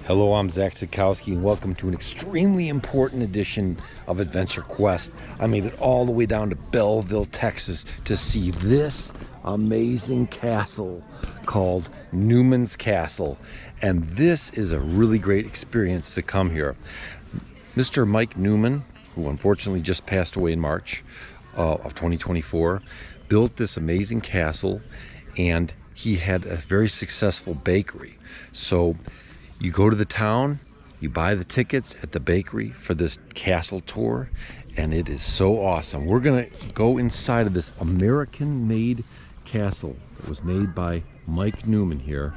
Hello, I'm Zack and welcome to an extremely important edition of Adventure Quest. I made it all the way down to Bellville, Texas to see this amazing castle called Newmans Castle. And this is a really great experience to come here. Mr. Mike Newman, who unfortunately just passed away in March of 2024, built this amazing castle, and he had a very successful bakery. So you go to the town, you buy the tickets at the bakery for this castle tour, and it is so awesome. We're gonna go inside of this American-made castle that was made by Mike Newman here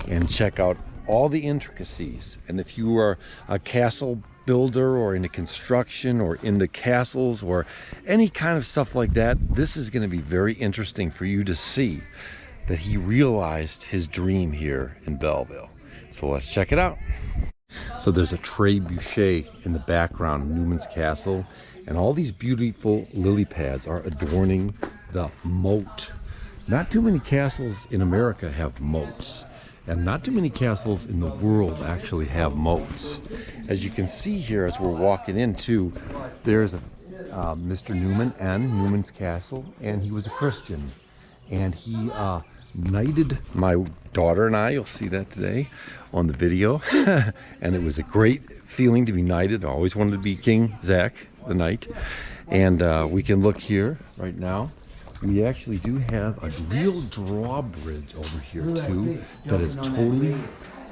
and check out all the intricacies. And if you are a castle builder or into construction or into castles or any kind of stuff like that, this is gonna be very interesting for you to see that he realized his dream here in Bellville. So let's check it out. So there's a trebuchet in the background of Newman's Castle, and all these beautiful lily pads are adorning the moat. Not too many castles in America have moats, and not too many castles in the world actually have moats. As you can see here as we're walking into, there's a Mr. Newman and Newman's Castle, and he was a Christian, and he knighted my daughter and I. You'll see that today on the video. And it was a great feeling to be knighted. I always wanted to be King Zack, the knight. And we can look here right now. We actually do have a real drawbridge over here too that is totally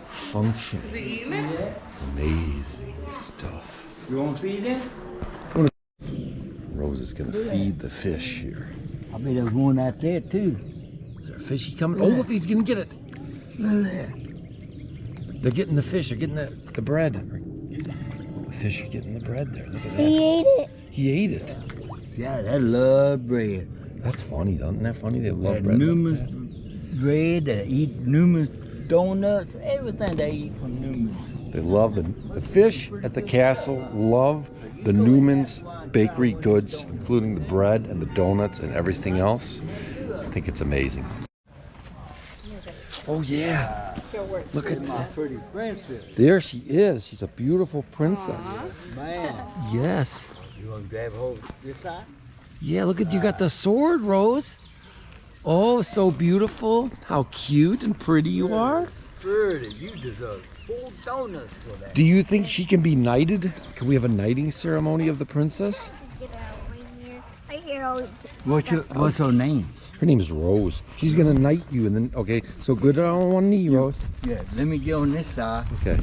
functional. Is he eating it? Amazing stuff. You want to feed it? Rose is gonna feed the fish here. I bet there's one out there too. Is there a fishy coming? Oh, look, he's gonna get it. Look there. They're getting the fish. They're getting the bread. The fish are getting the bread there. Look at that. He ate it. He ate it. Yeah, they love bread. That's funny, isn't that funny? They love That bread. Newman's Like bread, they eat Newman's donuts, everything they eat from Newman's. that. They love the fish at the castle. Love the Newman's bakery goods, including the bread and the donuts and everything else. I think it's amazing. Oh yeah, look at My that. pretty princess. There she is. She's a beautiful princess. Man, Yes. you want to grab hold of this side? Yeah, look at you got the sword, Rose. Oh, so beautiful. How cute and pretty you are. Pretty, you deserve 4 donuts for that. Do you think she can be knighted? Can we have a knighting ceremony of the princess? Get out right here. Right here. What's her name? Her name is Rose. She's gonna knight you, and then okay. So go down on one knee, Rose. Yeah, let me get on this side. Okay.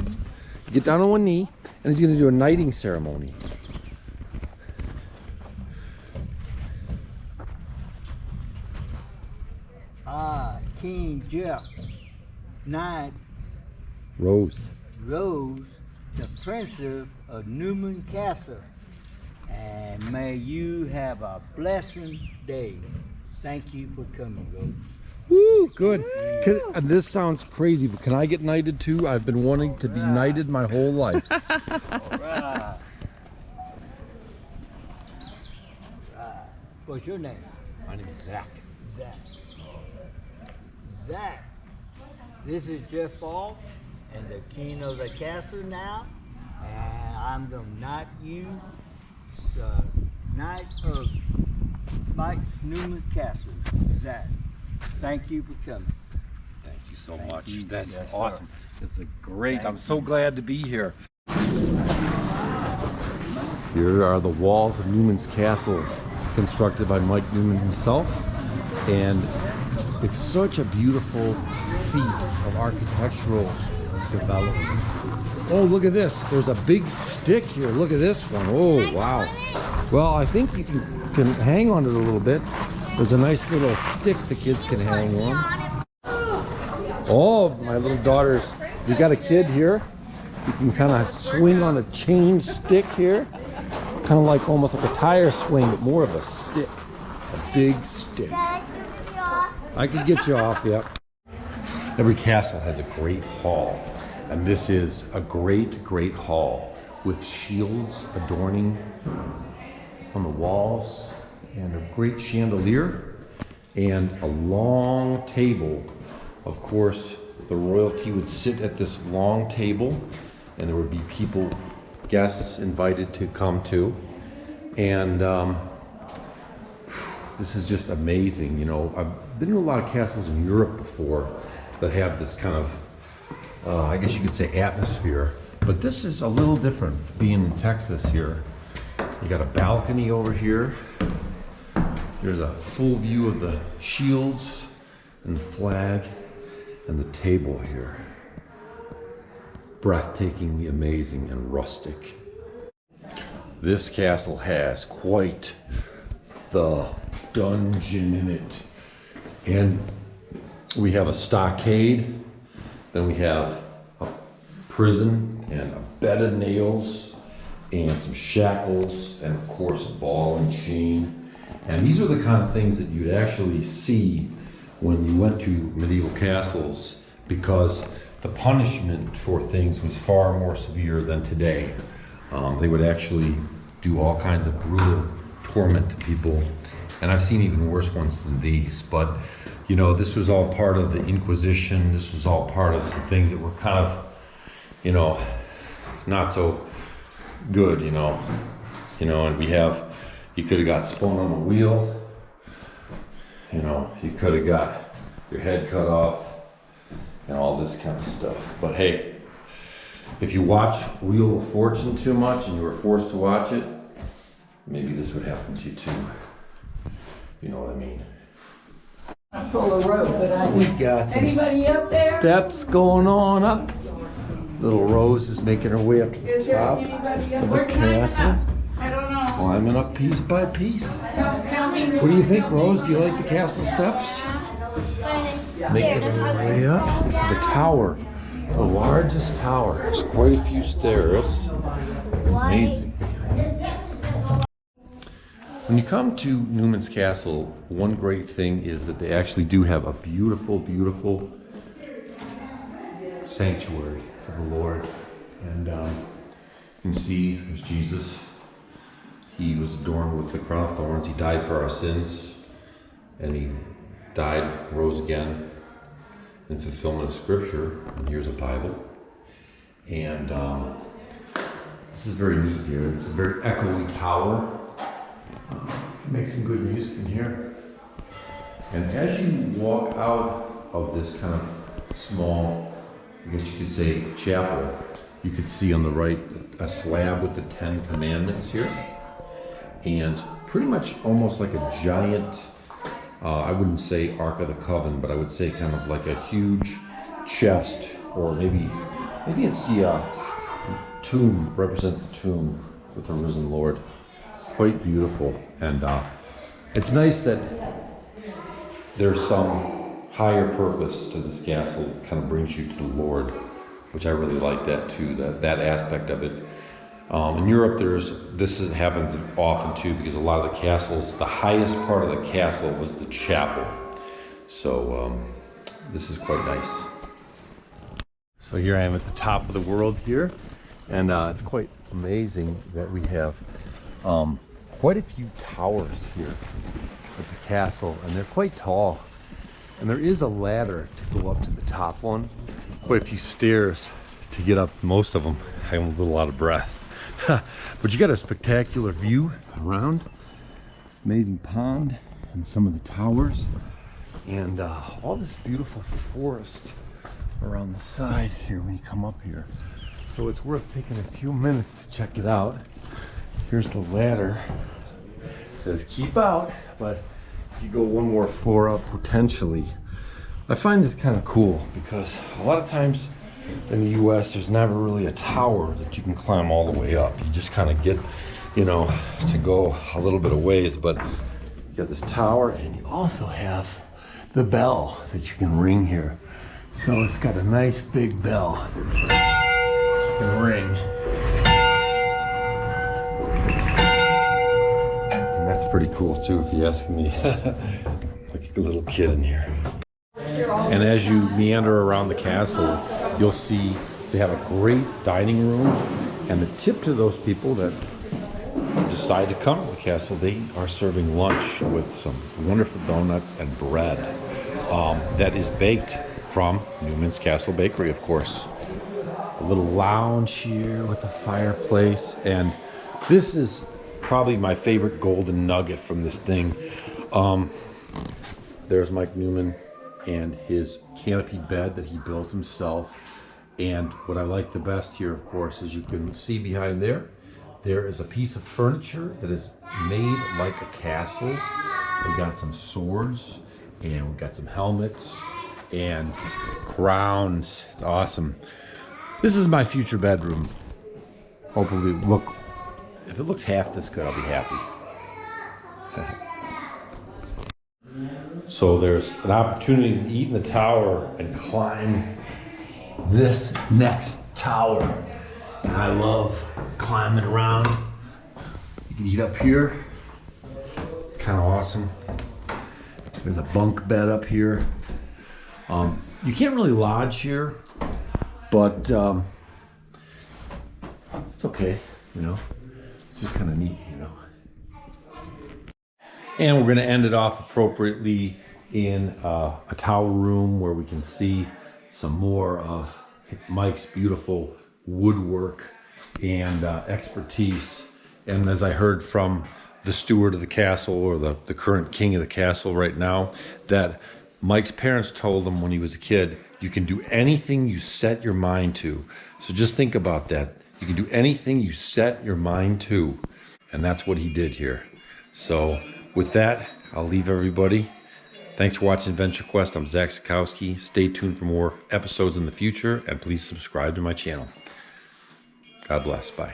Get down on one knee, and he's gonna do a knighting ceremony. King Jeff, Knight Rose. Rose, the princess of Newman Castle. And may you have a blessed day. Thank you for coming, Rose. Woo, good. And this sounds crazy, but can I get knighted too? I've been wanting to be knighted my whole life. All right. What's your name? My name is Zack. Zack. Zack, this is Jeff Ball and the king of the castle now. And I'm going to knight you the knight of Mike Newman Castle, Zack. Thank you for coming. Thank you so much. you. That's Yes, sir. awesome. It's a great. Thank I'm so glad to be here. Here are the walls of Newman's Castle, constructed by Mike Newman himself, and it's such a beautiful feat of architectural development. Oh, look at this. There's a big stick here. Look at this one. Oh, wow. Well, I think you can hang on it a little bit. There's a nice little stick the kids can hang on. Oh, my little daughters. We got a kid here. You can kind of swing on a chain stick here. Kind of like almost like a tire swing, but more of a stick. A big stick. I could get you off, yeah. Every castle has a great hall, and this is a great, great hall with shields adorning on the walls and a great chandelier and a long table, of course, the royalty would sit at this long table, and there would be people, guests invited to come to. And this is just amazing. You know, I've been to a lot of castles in Europe before that have this kind of, I guess you could say, atmosphere. But this is a little different being in Texas here. You got a balcony over here. There's a full view of the shields and the flag and the table here. Breathtakingly amazing and rustic. This castle has quite the dungeon in it. And we have a stockade, then we have a prison and a bed of nails and some shackles and of course a ball and chain. And these are the kind of things that you'd actually see when you went to medieval castles, because the punishment for things was far more severe than today. They would actually do all kinds of brutal torment to people, and I've seen even worse ones than these. But you know, this was all part of the Inquisition. This was all part of some things that were kind of, you know, not so good, you know. And we have, you could have got spun on a wheel, you know, you could have got your head cut off and all this kind of stuff. But hey, if you watch Wheel of Fortune too much and you were forced to watch it, maybe this would happen to you too. You know what I mean? I'm full of rope, but I We got some anybody up there? steps going on up. Little Rose is making her way up to the Is there top anybody up of the there? castle. I don't know. Climbing up piece by piece. Tell me. What do you think, Rose? Do you like the castle steps? Making her way up to the tower. The largest tower. There's quite a few stairs. It's amazing. When you come to Newmans Castle, one great thing is that they actually do have a beautiful, beautiful sanctuary for the Lord. And you can see there's Jesus. He was adorned with the crown of thorns. He died for our sins. And he died, rose again in fulfillment of Scripture. And here's a Bible. And this is very neat here. It's a very echoey tower. You can make some good music in here. And as you walk out of this kind of small, I guess you could say, chapel, you could see on the right a slab with the 10 Commandments here. And pretty much almost like a giant, I wouldn't say Ark of the Covenant, but I would say kind of like a huge chest, or maybe it's the tomb, represents the tomb with the risen Lord. Quite beautiful. And it's nice that there's some higher purpose to this castle. It kind of brings you to the Lord, which I really like that too, that aspect of it. In Europe, happens often too, because a lot of the castles, the highest part of the castle was the chapel. So this is quite nice. So here I am at the top of the world here, and it's quite amazing that we have quite a few towers here at the castle, and they're quite tall. And there is a ladder to go up to the top one. Quite a few stairs to get up most of them. I'm a little out of breath. But you got a spectacular view around this amazing pond and some of the towers, and all this beautiful forest around the side here when you come up here. So it's worth taking a few minutes to check it out. Here's the ladder. It says keep out, but if you go one more floor up potentially. I find this kind of cool because a lot of times in the US there's never really a tower that you can climb all the way up. You just kind of get, you know, to go a little bit of ways, but you got this tower, and you also have the bell that you can ring here. So it's got a nice big bell you can ring. That's pretty cool too, if you ask me. Like a little kid in here. And as you meander around the castle, you'll see they have a great dining room. And the tip to those people that decide to come to the castle, they are serving lunch with some wonderful donuts and bread that is baked from Newmans Castle Bakery, of course. A little lounge here with a fireplace, and this is probably my favorite golden nugget from this thing. There's Mike Newman and his canopy bed that he built himself. And what I like the best here, of course, as you can see behind there, there is a piece of furniture that is made like a castle. We got some swords, and we got some helmets and crowns. It's awesome. This is my future bedroom. Hopefully, if it looks half this good, I'll be happy. So there's an opportunity to eat in the tower and climb this next tower. And I love climbing around. You can eat up here. It's kind of awesome. There's a bunk bed up here. You can't really lodge here, but it's okay, you know. It's just kind of neat, you know. And we're going to end it off appropriately in a tower room where we can see some more of Mike's beautiful woodwork and expertise. And as I heard from the steward of the castle, or the current king of the castle right now, that Mike's parents told him when he was a kid, you can do anything you set your mind to. So just think about that. You can do anything you set your mind to. And that's what he did here. So with that, I'll leave everybody. Thanks for watching Adventure Quest. I'm Zack. Stay tuned for more episodes in the future, and please subscribe to my channel. God bless. Bye.